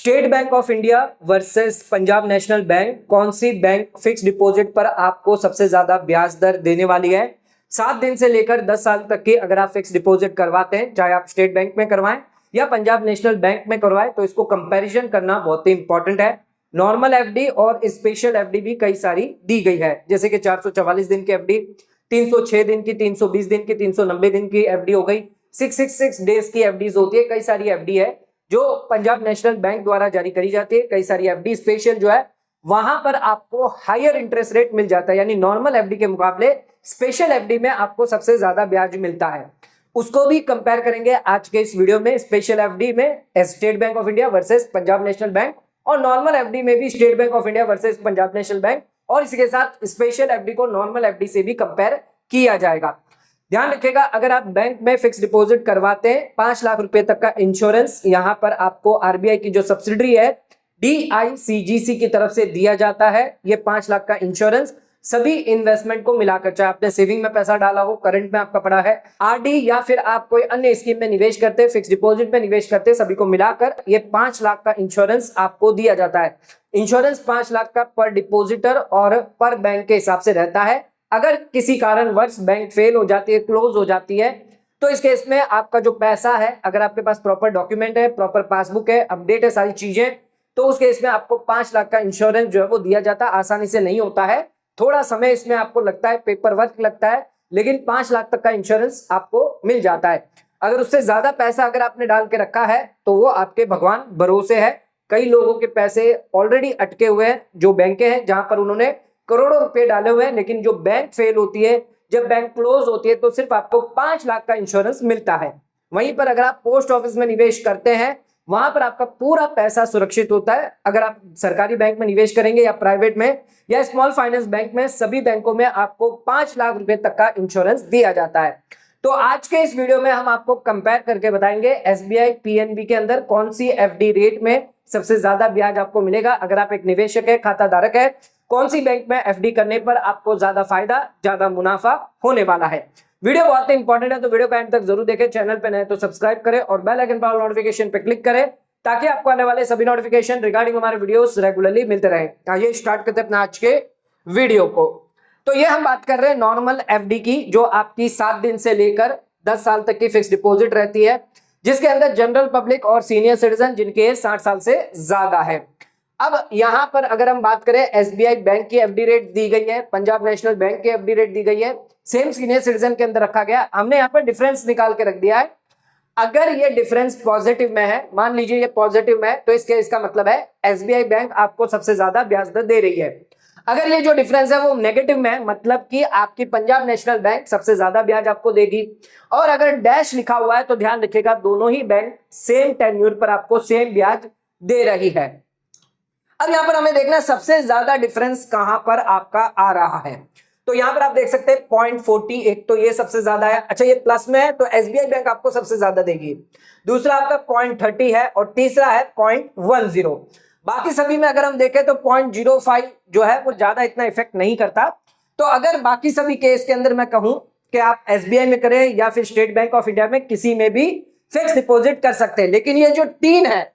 State bank of India versus Punjab national bank, कौन सी bank fix deposit पर आपको सबसे ज्यादा ब्याज दर देने वाली है? 7 दिन से लेकर 10 साल तक की अगर आप फिक्स डिपॉजिट करवाते हैं, चाहे आप स्टेट बैंक में करवाएं या पंजाब नेशनल बैंक में करवाएं, तो इसको कंपैरिजन करना बहुत ही इंपॉर्टेंट है। नॉर्मल एफडी और स्पेशल एफडी भी कई सारी दी गई है, जैसे कि 444 दिन की एफडी, 306 दिन की, 320 दिन की, 390 दिन की एफडी हो गई, 666 डेज की एफडीज होती है। कई सारी एफडी है जो पंजाब नेशनल बैंक द्वारा जारी करी जाती है। कई सारी एफडी स्पेशल जो है वहां पर आपको हायर इंटरेस्ट रेट मिल जाता है, यानी नॉर्मल एफडी के मुकाबले स्पेशल एफडी में आपको सबसे ज्यादा ब्याज मिलता है। उसको भी कंपेयर करेंगे आज के इस वीडियो में। स्पेशल एफडी में state bank of India versus Punjab national bank, और नॉर्मल एफडी में भी state bank of India versus Punjab national bank, और इसके साथ स्पेशल एफडी को नॉर्मल एफडी से भी कंपेयर किया जाएगा। ध्यान रखिएगा, अगर आप बैंक में फिक्स डिपॉजिट करवाते हैं 5 लाख रुपए तक का इंश्योरेंस यहां पर आपको आरबीआई की जो सब्सिडरी है DICGC की तरफ से दिया जाता है। ये 5 लाख का इंश्योरेंस सभी इन्वेस्टमेंट को मिलाकर, चाहे आपने सेविंग में पैसा डाला हो, करंट में आपका पड़ा है, आरडी या फिर आप कोई अन्य स्कीम में निवेश करते हैं, फिक्स डिपॉजिट में निवेश करते हैं, सभी को मिलाकर ये 5 लाख का इंश्योरेंस आपको दिया जाता है। इंश्योरेंस 5 लाख का पर डिपॉजिटर और पर बैंक के हिसाब से रहता है। अगर किसी कारणवश बैंक फेल हो जाती है, क्लोज हो जाती है, तो इस केस में आपका जो पैसा है, अगर आपके पास प्रॉपर डॉक्यूमेंट है, प्रॉपर पासबुक है, अपडेट है सारी चीजें, तो उस केस में आपको 5 लाख का इंश्योरेंस जो है वो दिया जाता है। आसानी से नहीं होता है, थोड़ा समय इसमें आपको लगता है, पेपर वर्क लगता है, लेकिन 5 लाख तक का इंश्योरेंस आपको मिल जाता है। अगर उससे ज्यादा पैसा अगर आपने डाल के रखा है तो वो आपके भगवान भरोसे है। कई लोगों के पैसे ऑलरेडी अटके हुए हैं, जो बैंकें हैं जहां पर उन्होंने करोड़ों रुपए डाले हुए हैं, लेकिन जो बैंक फेल होती है, जब बैंक क्लोज होती है, तो सिर्फ आपको 5 लाख का इंश्योरेंस मिलता है। वहीं पर अगर आप पोस्ट ऑफिस में निवेश करते हैं, वहां पर आपका पूरा पैसा सुरक्षित होता है। अगर आप सरकारी बैंक में निवेश करेंगे या प्राइवेट में या स्मॉल फाइनेंस बैंक में, सभी बैंकों में आपको 5 लाख रुपए तक का इंश्योरेंस दिया जाता है। तो आज के इस वीडियो में हम आपको कंपेयर करके बताएंगे एसबीआई पीएनबी के अंदर कौन सी एफडी रेट में सबसे ज्यादा ब्याज आपको मिलेगा। अगर आप एक निवेशक है, खाता धारक है, कौन सी बैंक में एफडी करने पर आपको ज्यादा फायदा, ज्यादा मुनाफा होने वाला है। वीडियो बहुत ही इंपॉर्टेंट है, तो वीडियो का एंड तक जरूर देखें। चैनल पे नए तो सब्सक्राइब करें और बेल आइकन पर नोटिफिकेशन पे क्लिक करें, ताकि आपको आने वाले सभी नोटिफिकेशन रिगार्डिंग हमारे वीडियोस रेगुलरली मिलते रहे। आइए स्टार्ट करते हैं अपना आज के वीडियो को। तो ये हम बात कर रहे हैं नॉर्मल एफडी की, जो आपकी 7 दिन से लेकर 10 साल तक की फिक्स डिपॉजिट रहती है, जिसके अंदर जनरल पब्लिक और सीनियर सिटीजन जिनके एज 60 साल से ज्यादा है। अब यहां पर अगर हम बात करें, एसबीआई बैंक की एफडी रेट दी गई है, पंजाब नेशनल बैंक की एफडी रेट दी गई है, सेम सीनियर सिटीजन के अंदर रखा गया। हमने यहां पर डिफरेंस निकाल के रख दिया है। अगर ये डिफरेंस पॉजिटिव में है, मान लीजिए ये पॉजिटिव में है, तो इसका मतलब है एसबीआई बैंक आपको सबसे ज्यादा ब्याज दर दे रही है। अगर ये जो डिफरेंस है वो नेगेटिव में है, मतलब कि आपकी पंजाब नेशनल बैंक सबसे ज्यादा ब्याज आपको देगी। और अगर डैश लिखा हुआ है तो ध्यान रखिएगा, दोनों ही बैंक सेम टेन्योर पर आपको सेम ब्याज दे रही है। अब यहां पर हमें देखना है सबसे ज्यादा डिफरेंस कहां पर आपका आ रहा है। तो यहां पर आप देख सकते हैं 0.40, एक तो ये सबसे ज्यादा है। अच्छा, ये प्लस में है तो एसबीआई बैंक आपको सबसे ज्यादा देगी। दूसरा आपका 0.30 है और तीसरा है 0.10। बाकी सभी में अगर हम देखें तो 0.05 जो है वो ज्यादा इतना इफेक्ट नहीं करता। तो अगर बाकी सभी केस के अंदर मैं कहूं कि आप एसबीआई में करें या फिर स्टेट बैंक ऑफ इंडिया में, किसी में भी फिक्स डिपॉजिट कर सकते हैं। लेकिन ये जो 3 है,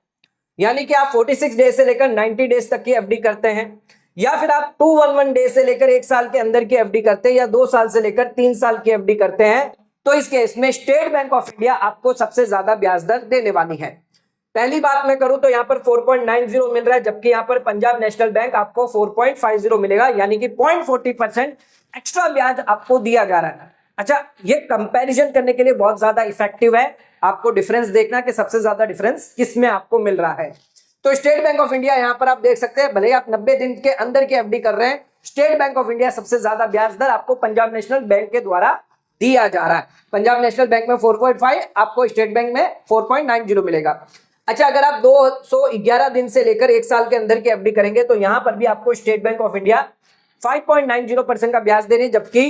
यानी कि आप 46 डेज से लेकर 90 डेज तक की एफडी करते हैं, या फिर आप 211 डेज से लेकर 1 साल के अंदर की एफडी करते हैं, या 2 साल से लेकर 3 साल की एफडी करते हैं, तो इस केस में स्टेट बैंक ऑफ इंडिया आपको सबसे ज्यादा ब्याज दर देने वाली है। पहली बात मैं करूं तो यहां पर 4.90 मिल रहा है, जबकि यहां पर पंजाब नेशनल बैंक आपको 4.50 मिलेगा, यानी कि 0.40% एक्स्ट्रा ब्याज आपको दिया जा रहा है। अच्छा, ये कंपैरिजन करने के लिए बहुत ज्यादा इफेक्टिव है। आपको डिफरेंस देखना कि सबसे ज्यादा डिफरेंस किसमें आपको मिल रहा है। तो स्टेट बैंक ऑफ इंडिया यहां पर आप देख सकते हैं, भले आप 90 दिन के अंदर की एफडी कर रहे हैं, स्टेट बैंक ऑफ इंडिया सबसे ज्यादा ब्याज दर आपको पंजाब नेशनल बैंक के द्वारा दिया जा रहा है। पंजाब नेशनल बैंक में 4.5, आपको स्टेट बैंक में 4.90 मिलेगा। अच्छा, अगर आप 211 दिन से लेकर 1 साल के अंदर की एफडी करेंगे तो यहां पर भी आपको स्टेट बैंक ऑफ इंडिया 5.90% का ब्याज दे रही है, जबकि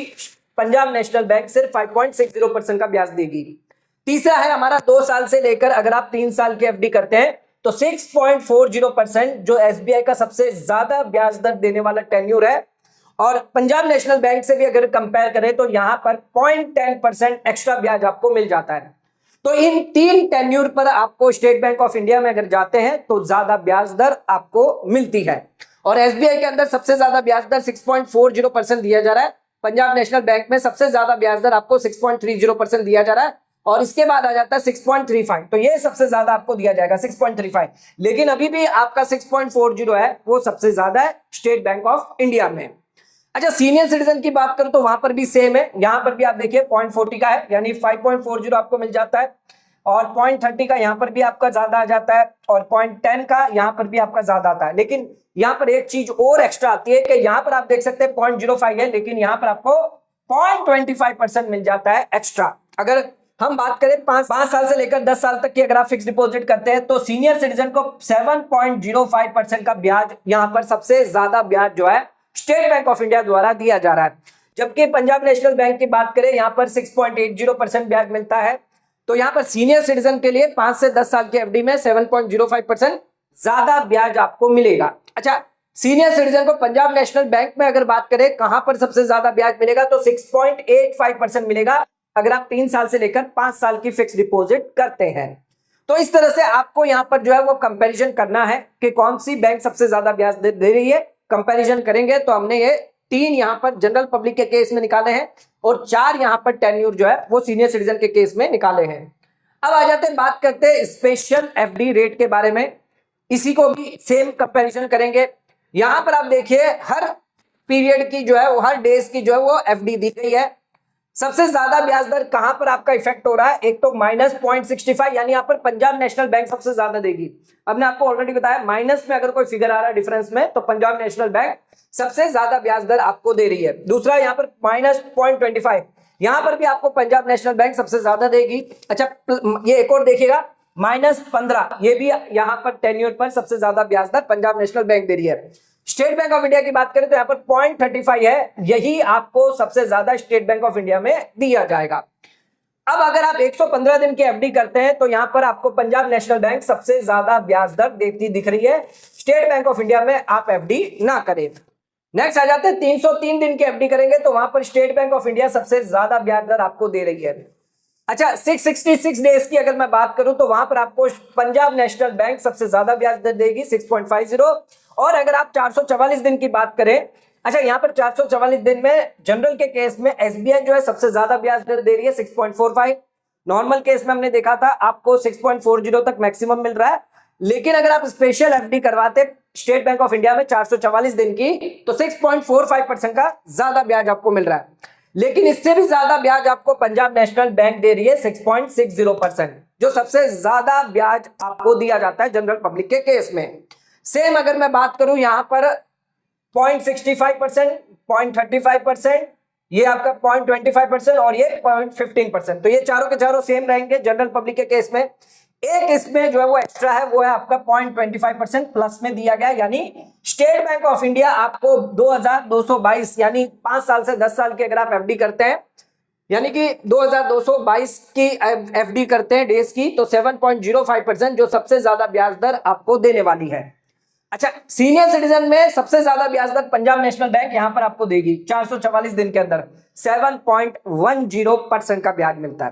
पंजाब नेशनल बैंक सिर्फ 5.60% का ब्याज देगी। तीसरा है हमारा 2 साल से लेकर अगर आप 3 साल की एफडी करते हैं तो 6.40%, जो एसबीआई का सबसे ज्यादा ब्याज दर देने वाला टेन्यूर है। और पंजाब नेशनल बैंक से भी अगर कंपेयर करें तो यहां पर 0.10% एक्स्ट्रा ब्याज आपको मिल जाता है। तो इन 3 टेन्यूर पर आपको स्टेट बैंक ऑफ इंडिया में अगर जाते हैं तो ज्यादा ब्याज दर आपको मिलती है। और एसबीआई के अंदर सबसे ज्यादा ब्याज दर 6.40% दिया जा रहा है। पंजाब नेशनल बैंक में सबसे ज्यादा ब्याज दर आपको 6.30% दिया जा रहा है और इसके बाद आ जाता है 6.35। तो ये सबसे ज्यादा आपको दिया जाएगा 6.35, लेकिन अभी भी आपका 6.40 है वो सबसे ज्यादा है स्टेट बैंक ऑफ इंडिया में। अच्छा, सीनियर सिटीजन की बात करूं तो वहां पर भी सेम है, यहां पर भी आप देखिए 0.40 का है, यानी 5.40 आपको मिल जाता है और 0.30 का यहां पर भी आपका ज्यादा आ जाता है और 0.10 का यहां पर भी आपका ज्यादा आता है। लेकिन यहां पर एक चीज और एक्स्ट्रा आती है कि यहां पर आप देख सकते हैं 0.05 है, लेकिन यहां पर आपको 0.25% मिल जाता है एक्स्ट्रा। अगर हम बात करें 5 साल से लेकर 10 साल तक की अगर आप फिक्स डिपॉजिट करते हैं तो सीनियर सिटीजन को 7.05% का ब्याज, यहां पर सबसे ज्यादा ब्याज जो है स्टेट बैंक ऑफ इंडिया द्वारा दिया जा रहा है। जबकि पंजाब नेशनल बैंक की बात करें यहां पर 6.80% ब्याज मिलता है। तो यहां पर सीनियर सिटीजन के लिए 5 से 10 साल की एफडी में 7.05% ज्यादा ब्याज आपको मिलेगा। अच्छा, सीनियर सिटीजन को पंजाब नेशनल बैंक में अगर बात करें कहां पर सबसे ज्यादा ब्याज मिलेगा तो 6.85% मिलेगा अगर आप 3 साल से लेकर 5 साल की फिक्स डिपॉजिट करते हैं। तो इस तरह से आपको यहां पर जो है वो कंपैरिजन करना है कि कौन सी बैंक सबसे ज्यादा ब्याज दे रही है। कंपैरिजन करेंगे तो हमने ये 3 यहां पर जनरल पब्लिक के केस में निकाले हैं और 4 यहां पर टेन्यूर जो है वो सीनियर सिटीजन के केस में निकाले हैं। अब आ जाते हैं, बात करते हैं स्पेशल एफडी रेट के बारे में। इसी को भी सेम कंपैरिजन करेंगे। यहां पर आप देखिए हर पीरियड की जो है वो, हर डेज की जो है वो एफडी दी गई है। सबसे ज्यादा ब्याज दर कहां पर आपका इफेक्ट हो रहा है, एक तो -0.65, यानी यहां पर पंजाब नेशनल बैंक सबसे ज्यादा देगी। अब मैं आपको ऑलरेडी बताया माइनस में अगर कोई फिगर आ रहा है डिफरेंस में तो पंजाब नेशनल बैंक सबसे ज्यादा ब्याज दर आपको दे रही है। दूसरा यहां पर -0.25, यहां पर भी आपको पंजाब नेशनल बैंक सबसे ज्यादा देगी। अच्छा, ये एक और देखिएगा -15, ये भी यहां पर टेन्योर पर सबसे ज्यादा ब्याज दर पंजाब नेशनल बैंक दे रही है। स्टेट बैंक ऑफ इंडिया की बात करें तो यहां पर 0.35 है, यही आपको सबसे ज्यादा स्टेट बैंक ऑफ इंडिया में दिया जाएगा। अब अगर आप 115 दिन की एफडी करते हैं तो यहां पर आपको पंजाब नेशनल बैंक सबसे ज्यादा ब्याज दर देती दिख रही है। स्टेट बैंक ऑफ इंडिया में आप एफडी ना करें। नेक्स्ट आ जाते हैं 303 दिन की एफडी करेंगे तो वहां पर स्टेट बैंक ऑफ इंडिया सबसे ज्यादा ब्याज दर आपको दे रही है। अच्छा, 666 डेज की अगर मैं बात करूं तो वहां पर आपको पंजाब नेशनल बैंक सबसे ज्यादा ब्याज दर देगी 6.50। और अगर आप 444 दिन की बात करें, अच्छा यहां पर 444 दिन में जनरल के केस में एसबीआई जो है सबसे ज्यादा ब्याज दर दे रही है 6.45। नॉर्मल केस में हमने देखा था आपको 6.40 तक मैक्सिमम मिल रहा है। लेकिन अगर आप स्पेशल एफडी करवाते स्टेट बैंक ऑफ इंडिया में 444 दिन की तो 6.45% का ज्यादा ब्याज आपको मिल रहा है। लेकिन इससे भी ज्यादा ब्याज आपको पंजाब नेशनल बैंक दे रही है 6.60%, जो सबसे ज्यादा ब्याज आपको दिया जाता है जनरल पब्लिक के केस में। सेम अगर मैं बात करूं यहां पर 0.65%, 0.35%, ये आपका 0.25% और ये 0.15%। तो ये चारों के चारों सेम रहेंगे जनरल पब्लिक के केस में। एक इसमें जो है वो एक्स्ट्रा है, वो है आपका 0.25% प्लस में दिया गया, यानी स्टेट बैंक ऑफ इंडिया आपको 2222 यानी 5 साल से 10 साल की अगर आप एफडी करते हैं, यानी कि 2222 की एफडी करते हैं डेज की, तो 7.05% जो सबसे ज्यादा ब्याज दर आपको देने वाली है। अच्छा, सीनियर सिटीजन में सबसे ज्यादा ब्याज दर पंजाब नेशनल बैंक यहां पर आपको देगी 444 दिन के अंदर 7.10% का ब्याज मिलता है।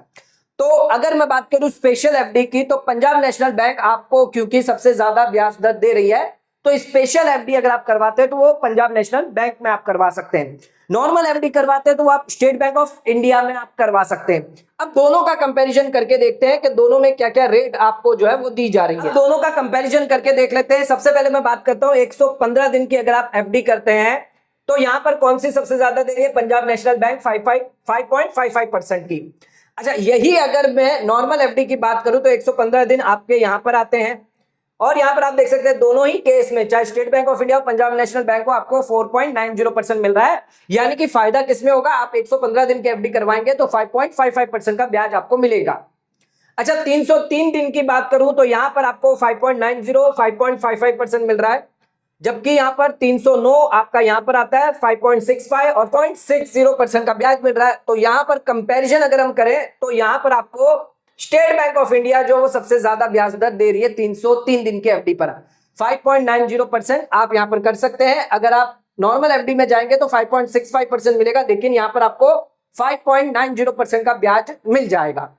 तो अगर मैं बात करूं स्पेशल एफडी की तो पंजाब नेशनल बैंक आपको क्योंकि सबसे ज्यादा ब्याज दर दे रही है तो स्पेशल एफडी अगर आप करवाते हैं तो वो पंजाब नेशनल बैंक में आप करवा सकते हैं। नॉर्मल एफडी करवाते हैं तो आप स्टेट बैंक ऑफ इंडिया में आप करवा सकते हैं। अब दोनों का कंपैरिजन करके देखते हैं कि दोनों में क्या क्या रेट आपको जो है वो दी जा रही है। दोनों का कंपैरिजन करके देख लेते हैं। सबसे पहले मैं बात करता हूं 115 दिन की अगर आप एफडी करते हैं तो यहां पर कौन सी सबसे ज्यादा दे रही है, पंजाब नेशनल बैंक 5.55% की। अच्छा, यही अगर मैं नॉर्मल एफडी की बात करूं तो 115 दिन आपके यहां पर आते हैं और यहां पर आप देख सकते हैं दोनों ही केस में चाहे स्टेट बैंक ऑफ इंडिया और पंजाब नेशनल बैंक को आपको 4.90% मिल रहा है। यानी कि फायदा किसमें होगा, आप 115 दिन की एफडी करवाएंगे तो 5.55% का ब्याज आपको मिलेगा। अच्छा, 303 दिन की बात करूं तो यहां पर आपको 5.55% मिल रहा है, जबकि यहां पर 309 आपका यहां पर आता है 5.65 और 0.60% का ब्याज मिल रहा है। तो यहां पर कंपैरिजन अगर हम करें तो यहां पर आपको स्टेट बैंक ऑफ इंडिया जो वो सबसे ज्यादा ब्याज दर दे रही है 303 दिन के एफडी पर 5.90% आप यहां पर कर सकते हैं। अगर आप नॉर्मल एफडी में जाएंगे तो 5.65% मिलेगा, लेकिन यहां पर आपको 5.90% का ब्याज मिल जाएगा।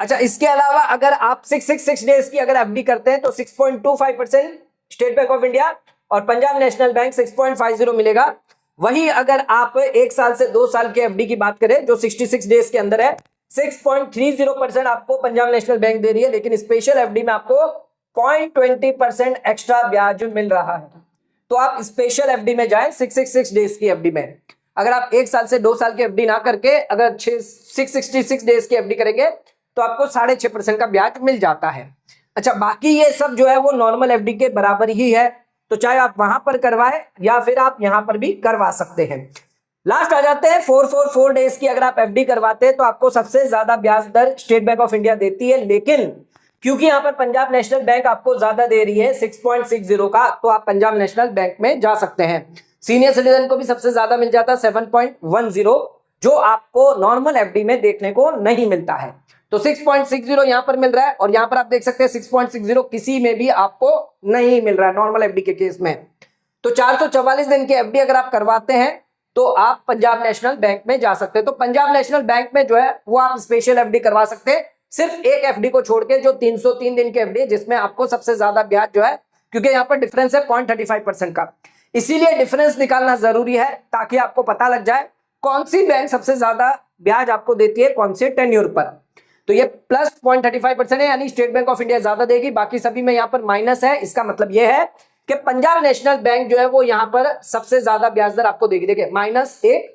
अच्छा, इसके अलावा अगर आप 666 डेज की अगर एफडी करते हैं तो 6.25% स्टेट बैंक ऑफ इंडिया और पंजाब नेशनल बैंक 6.50 मिलेगा। वही अगर आप 1 साल से 2 साल के एफडी की बात करें जो 66 डेज के अंदर है, 6.30% आपको पंजाब नेशनल बैंक दे रही है, लेकिन स्पेशल एफडी में आपको 0.20% एक्स्ट्रा ब्याज मिल रहा है। तो आप स्पेशल एफडी में जाएं 666 डेज की एफडी में। अगर आप 1 साल से 2 साल की एफडी ना करके अगर 666 डेज की एफडी करेंगे तो आपको 6.5% का ब्याज मिल जाता है। अच्छा, बाकी ये सब जो है वो नॉर्मल एफडी के बराबर ही है, तो चाहे आप वहां पर करवाएं या फिर आप यहां पर भी करवा सकते हैं। लास्ट आ जाते हैं 444 डेज की अगर आप एफडी करवाते हैं तो आपको सबसे ज्यादा ब्याज दर स्टेट बैंक ऑफ इंडिया देती है, लेकिन क्योंकि यहां पर पंजाब नेशनल बैंक आपको ज्यादा दे रही है 6.60 का, तो आप पंजाब नेशनल बैंक में जा सकते हैं। सीनियर सिटीजन को भी सबसे ज्यादा मिल जाता है 7.10, जो आपको नॉर्मल एफडी में देखने को नहीं मिलता है। तो 6.60 यहां पर मिल रहा है और यहां पर आप देख सकते हैं 6.60 किसी में भी आपको नहीं मिल रहा है नॉर्मल एफडी के केस में। तो 444 दिन की एफडी अगर आप करवाते हैं तो आप पंजाब नेशनल बैंक में जा सकते हैं। तो पंजाब नेशनल बैंक में जो है वो आप स्पेशल एफडी करवा सकते हैं, सिर्फ एक एफडी को छोड़ के जो 303 दिन की एफडी है, जिसमें आपको सबसे ज्यादा ब्याज जो है, क्योंकि यहाँ पर डिफरेंस है 0.35% का, इसीलिए डिफरेंस निकालना जरूरी है ताकि आपको पता लग जाए कौन सी बैंक सबसे ज्यादा ब्याज आपको देती है कौन से टेन्योर पर। तो ये प्लस 0.35% है, यानी स्टेट बैंक ऑफ इंडिया ज्यादा देगी, बाकी सभी में यहाँ पर माइनस है। इसका मतलब ये है कि पंजाब नेशनल बैंक जो है वो यहाँ पर सबसे ज्यादा ब्याज दर आपको देगी। देखिए -1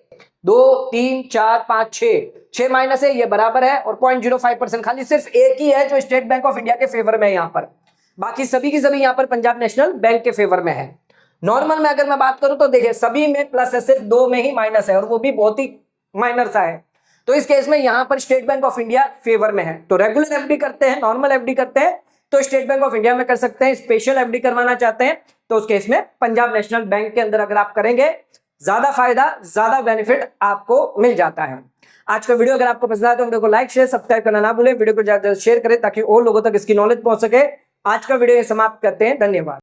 2 3 4 5 6 माइनस है, ये बराबर है, और 0.05% खाली सिर्फ एक ही है जो स्टेट बैंक ऑफ इंडिया के फेवर में है यहाँ पर, बाकी सभी की सभी यहाँ पर पंजाब नेशनल बैंक के फेवर में है। नॉर्मल में अगर मैं बात करूं तो देखिए सभी में प्लस है, सिर्फ 2 में ही माइनस है और वो भी बहुत ही माइनर सा है। तो इस केस में यहाँ पर state bank of India favour में है। तो रेगुलर एफडी करते हैं, नॉर्मल एफडी करते हैं तो स्टेट बैंक ऑफ इंडिया में कर सकते हैं। स्पेशल एफडी करवाना चाहते हैं तो उस केस में पंजाब नेशनल बैंक के अंदर अगर आप करेंगे ज्यादा फायदा, ज्यादा बेनिफिट आपको मिल जाता है। आज का वीडियो अगर आपको पसंद आया तो वीडियो को लाइक शेयर सब्सक्राइब करना ना भूलें, वीडियो को ज्यादा शेयर करें ताकि और लोगों तक इसकी नॉलेज पहुंच सके। आज का वीडियो समाप्त करते हैं, धन्यवाद।